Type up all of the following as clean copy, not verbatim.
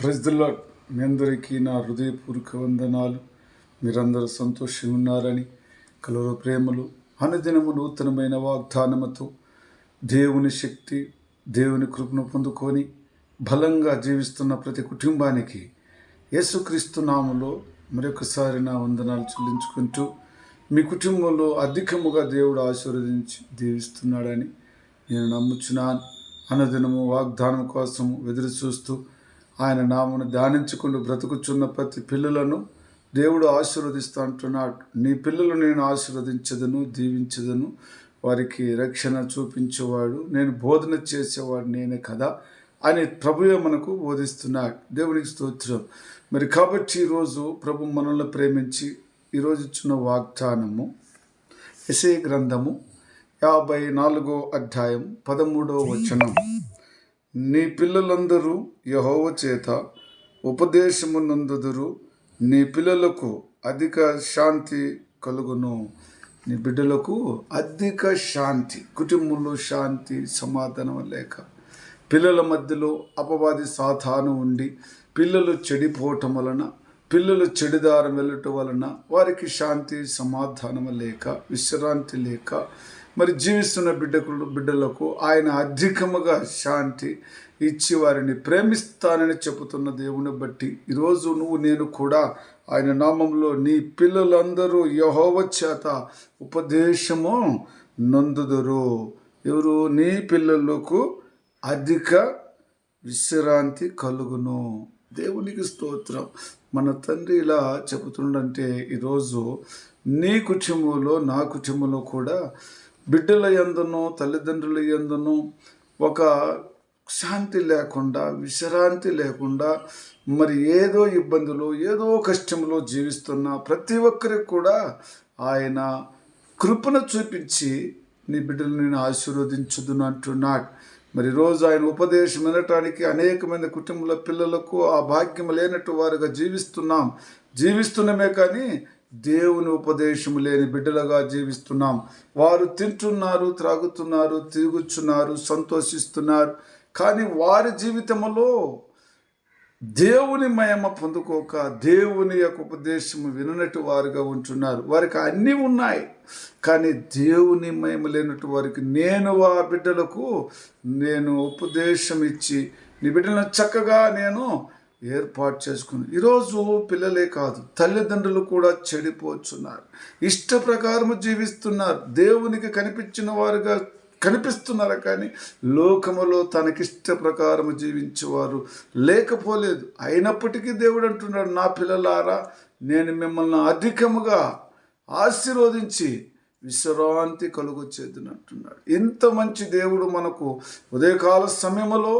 Praise the lord. మీ అందరికీ నా హృదయపూర్వక వందనాలు. మీరందరూ సంతోషంగా ఉన్నారని, కలువ ప్రేమలు అనుదినము నూతనమైన వాగ్దానముతో దేవుని శక్తి, దేవుని కృపను పొందుకొని బలంగా జీవిస్తున్న ప్రతి కుటుంబానికి యేసుక్రీస్తు నామములో మరొకసారి నా వందనాలు చెల్లించుకుంటూ, మీ కుటుంబంలో అధికముగా దేవుడు ఆశీర్వదించి దీవిస్తున్నాడని నేను నమ్ముచున్నాను. అనుదినము వాగ్దానం కోసం ఎదురు చూస్తూ ఆయన నామను ధ్యానించుకుంటూ బ్రతుకుచున్న ప్రతి పిల్లలను దేవుడు ఆశీర్వదిస్తూ అంటున్నాడు. నీ పిల్లలు నేను ఆశీర్వదించదను, దీవించదను, వారికి రక్షణ చూపించేవాడు, నేను బోధన చేసేవాడు నేనే కదా అని ప్రభువే మనకు బోధిస్తున్నాడు. దేవునికి స్తోత్రం. మరి కాబట్టి ఈరోజు ప్రభు మనల్ని ప్రేమించి ఈరోజు ఇచ్చిన వాగ్దానము యెషయా గ్రంథము 54వ అధ్యాయం 13వ వచనం. నీ పిల్లలందరూ యెహోవా చేత ఉపదేశము నందుదురు, నీ పిల్లలకు అధిక శాంతి కలుగును. నీ బిడ్డలకు అధిక శాంతి, కుటుంబంలో శాంతి సమాధానం లేక, పిల్లల మధ్యలో అపవాది సాతాను ఉండి పిల్లలు చెడిపోవటం వలన, పిల్లలు చెడుదారం వెళ్ళటం వలన వారికి శాంతి సమాధానం లేక, విశ్రాంతి లేక, మరి జీవిస్తున్న బిడ్డలకు ఆయన అధికముగా శాంతి ఇచ్చి వారిని ప్రేమిస్తానని చెబుతున్న దేవుని బట్టి ఈరోజు నువ్వు నేను కూడా ఆయన నామంలో నీ పిల్లలందరూ యెహోవా చేత ఉపదేశము నందుదురు. ఎవరు? నీ పిల్లలకు అధిక విశ్రాంతి కలుగును. దేవునికి స్తోత్రం. మన తండ్రి ఇలా చెబుతుండంటే ఈరోజు నీ కుటుంబంలో, నా కుటుంబంలో కూడా బిడ్డల యందును తల్లిదండ్రుల యందును ఒక శాంతి లేకుండా, విశ్రాంతి లేకుండా, మరి ఏదో ఇబ్బందులు, ఏదో కష్టంలో జీవిస్తున్న ప్రతి ఒక్కరికి కూడా ఆయన కృపను చూపించి నీ బిడ్డలు నేను ఆశీర్వదించుదును అంటున్నాడు. మరి రోజు ఆయన ఉపదేశం వినటానికి అనేకమైన కుటుంబాల పిల్లలకు ఆ భాగ్యం లేనట్టు వారుగా జీవిస్తున్నామే కానీ దేవుని ఉపదేశం లేని బిడ్డలుగా జీవిస్తున్నాం. వారు తింటున్నారు, త్రాగుతున్నారు, తిరుగుచున్నారు, సంతోషిస్తున్నారు, కానీ వారి జీవితంలో దేవుని మహిమ పొందుకోక దేవుని యొక్క ఉపదేశము విననట్టు వారుగా ఉంటున్నారు. వారికి అన్నీ ఉన్నాయి కానీ దేవుని మహిమ లేనట్టు వారికి నేను ఆ బిడ్డలకు ఉపదేశం ఇచ్చి నీ బిడ్డలను చక్కగా నేను ఏర్పాటు చేసుకుని, ఈరోజు పిల్లలే కాదు తల్లిదండ్రులు కూడా చెడిపోతున్నారు, ఇష్ట ప్రకారము జీవిస్తున్నారు, దేవునికి కనిపించిన వారుగా కనిపిస్తున్నారు కానీ లోకములో తనకిష్ట ప్రకారము జీవించేవారు లేకపోలేదు. అయినప్పటికీ దేవుడు అంటున్నాడు, నా పిల్లలారా నేను మిమ్మల్ని అధికముగా ఆశీర్వదించి విశ్రాంతి కలుగొచ్చేదని అంటున్నాడు. ఇంత మంచి దేవుడు మనకు ఉదయకాల సమయంలో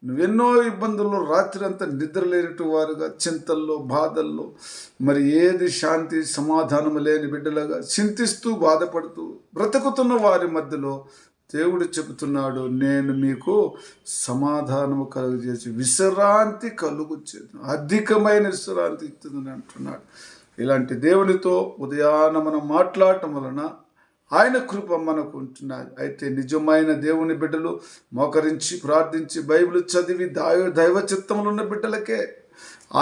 నువ్వెన్నో ఇబ్బందుల్లో రాత్రి అంతా నిద్ర లేనట్టు వారుగా, చింతల్లో, బాధల్లో, మరి ఏది శాంతి సమాధానం లేని బిడ్డలుగా చింతిస్తూ బాధపడుతూ బ్రతుకుతున్న వారి మధ్యలో దేవుడు చెబుతున్నాడు, నేను మీకు సమాధానము కలుగజేసి విశ్రాంతి కలుగుచేది, అధికమైన విశ్రాంతి ఇస్తుందని అంటున్నాడు. ఇలాంటి దేవునితో ఉదయాన మనం మాట్లాడటం వలన ఆయన కృప మనకు ఉంటున్నది. అయితే నిజమైన దేవుని బిడ్డలు మోకరించి ప్రార్థించి బైబిల్ చదివి దైవ చిత్తములు ఉన్న బిడ్డలకే,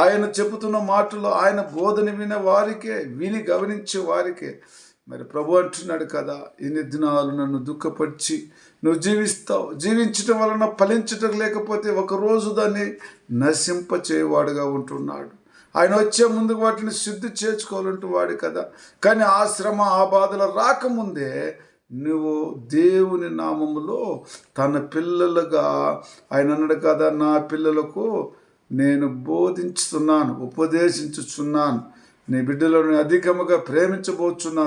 ఆయన చెబుతున్న మాటలు ఆయన బోధన వినే వారికే, విని గమనించే వారికే మరి ప్రభు అంటున్నాడు కదా, ఇన్ని దినాలు నన్ను దుఃఖపరిచి నువ్వు జీవిస్తావు, జీవించటం వలన ఫలించటం లేకపోతే ఒకరోజు దాన్ని నశింపచేవాడుగా ఉంటున్నాడు. ఆయన వచ్చే ముందు వాటిని శుద్ధి చేర్చుకోవాలంటూ వాడు కదా. కానీ ఆ శ్రమ, ఆ బాధలు రాకముందే నువ్వు దేవుని నామములో తన పిల్లలుగా ఆయన అన్నాడు కదా, నా పిల్లలకు నేను బోధించుతున్నాను, ఉపదేశించుచున్నాను, నీ బిడ్డలను అధికముగా ప్రేమించబోచున్న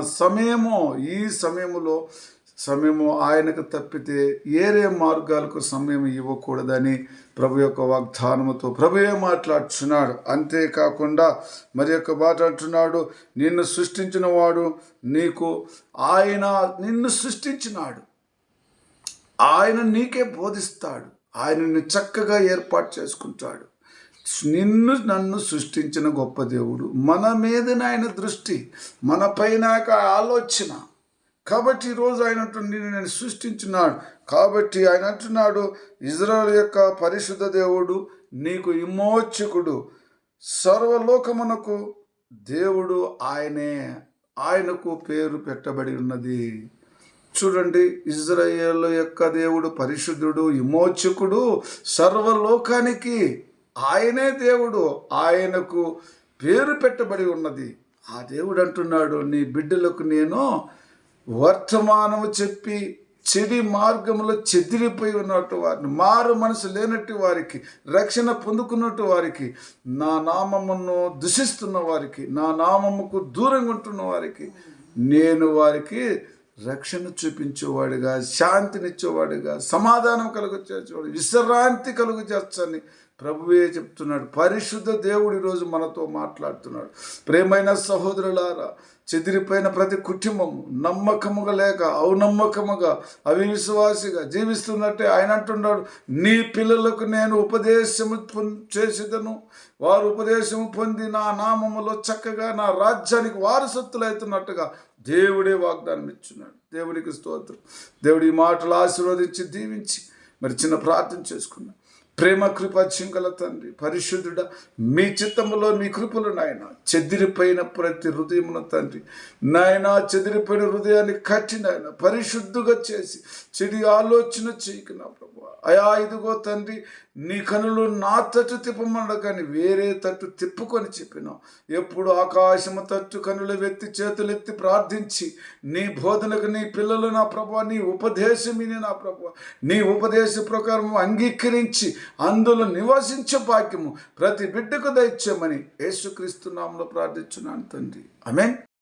ఈ సమయము ఆయనకు తప్పితే ఏరే మార్గాలకు సమయం ఇవ్వకూడదని ప్రభు యొక్క వాగ్దానముతో ప్రభువే మాట్లాడుచున్నాడు. అంతేకాకుండా మరి యొక్క మాట అంటున్నాడు, నిన్ను సృష్టించిన వాడు నిన్ను సృష్టించినాడు, ఆయన నీకే బోధిస్తాడు, ఆయన నిన్ను చక్కగా ఏర్పాటు చేసుకుంటాడు. నన్ను సృష్టించిన గొప్ప దేవుడు, మన మీద ఆయన దృష్టి, మన పైన ఆలోచన. కాబట్టి ఈరోజు ఆయన నేను సృష్టించున్నాడు. కాబట్టి ఆయన అంటున్నాడు, ఇజ్రాయెల్ యొక్క పరిశుద్ధ దేవుడు నీకు విమోచకుడు, సర్వలోకమునకు దేవుడు ఆయనే, ఆయనకు పేరు పెట్టబడి ఉన్నది. చూడండి, ఇజ్రాయేలు యొక్క దేవుడు పరిశుద్ధుడు, విమోచకుడు, సర్వలోకానికి ఆయనే దేవుడు, ఆయనకు పేరు పెట్టబడి ఉన్నది. ఆ దేవుడు అంటున్నాడు, నీ బిడ్డలకు నేను వర్తమానము చెప్పి చెడి మార్గంలో చెదిరిపోయి ఉన్నట్టు వారిని, మారు మనసు లేనట్టు వారికి, రక్షణ పొందుకున్నట్టు వారికి, నా నామమును దూషిస్తున్న వారికి, నా నామముకు దూరంగా ఉంటున్న వారికి నేను వారికి రక్షణ చూపించేవాడిగా, శాంతినిచ్చేవాడిగా, సమాధానం కలుగచేసేవాడు, విశ్రాంతి కలుగచేస్తానని ప్రభువే చెప్తున్నాడు. పరిశుద్ధ దేవుడు ఈరోజు మనతో మాట్లాడుతున్నాడు. ప్రేమైన సహోదరులారా, చెదిరిపోయిన ప్రతి కుటుంబము నమ్మకముగా లేక ఔనమ్మకముగా అవిశ్వాసిగా జీవిస్తున్నట్టే ఆయన అంటున్నాడు, నీ పిల్లలకు నేను ఉపదేశము చేసేదను, వారు ఉపదేశము పొంది నా నామములో చక్కగా నా రాజ్యానికి వారసత్తులు అవుతున్నట్టుగా దేవుడే వాగ్దానం ఇచ్చున్నాడు. దేవునికి స్తోత్రం. దేవుడి మాటలు ఆశీర్వదించి దీవించి మరి చిన్న ప్రార్థన చేసుకున్నాం. ప్రేమ కృప చింకల తండ్రి, పరిశుద్ధుడ, మీ చిత్తములో మీ కృపలు నాయన, చెదిరిపోయిన ప్రతి హృదయమున తండ్రి నాయన, చెదిరిపోయిన హృదయాన్ని కట్టి నాయన పరిశుద్ధుగా చేసి చెడు ఆలోచన చేయకు నా ప్రభు. అయా ఇదిగో తండ్రి, నీ కనులు నా తట్టు తిప్పమన్నాడు కానీ వేరే తట్టు తిప్పుకొని చెప్పినావు. ఎప్పుడు ఆకాశము తట్టు కనులు వెత్తి చేతులెత్తి ప్రార్థించి నీ బోధనకు నీ పిల్లలు నా ప్రభు, నీ ఉపదేశమిని నా ప్రభు, నీ ఉపదేశ ప్రకారం అంగీకరించి అందులో నివసించే భాగ్యము ప్రతి బిడ్డకు దయచేయమని యేసుక్రీస్తు నామములో ప్రార్థించున్నాను తండ్రి. ఆమేన్.